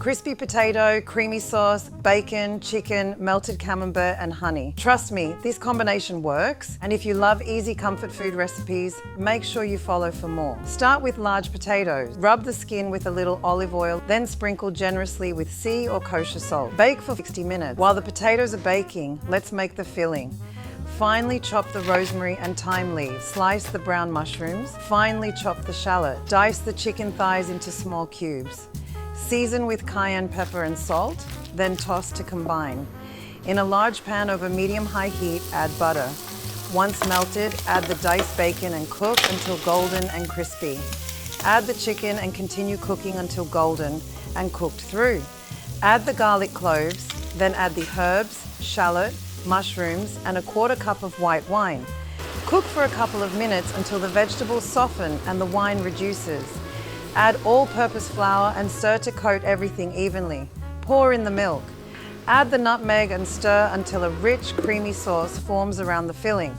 Crispy potato, creamy sauce, bacon, chicken, melted camembert and honey. Trust me, this combination works, and if you love easy comfort food recipes, make sure you follow for more. Start with large potatoes. Rub the skin with a little olive oil, then sprinkle generously with sea or kosher salt. Bake for 60 minutes. While the potatoes are baking, let's make the filling. Finely chop the rosemary and thyme leaves. Slice the brown mushrooms. Finely chop the shallot. Dice the chicken thighs into small cubes. Season with cayenne pepper and salt, then toss to combine. In a large pan over medium-high heat, add butter. Once melted, add the diced bacon and cook until golden and crispy. Add the chicken and continue cooking until golden and cooked through. Add the garlic cloves, then add the herbs, shallot, mushrooms, and a quarter cup of white wine. Cook for a couple of minutes until the vegetables soften and the wine reduces. Add all-purpose flour and stir to coat everything evenly. Pour in the milk. Add the nutmeg and stir until a rich, creamy sauce forms around the filling.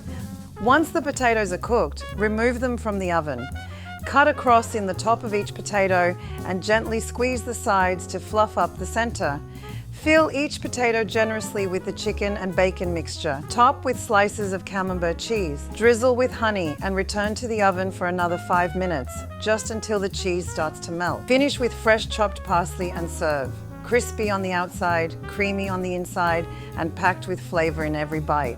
Once the potatoes are cooked, remove them from the oven. Cut across in the top of each potato and gently squeeze the sides to fluff up the center. Fill each potato generously with the chicken and bacon mixture. Top with slices of Camembert cheese. Drizzle with honey and return to the oven for another 5 minutes, just until the cheese starts to melt. Finish with fresh chopped parsley and serve. Crispy on the outside, creamy on the inside, and packed with flavor in every bite.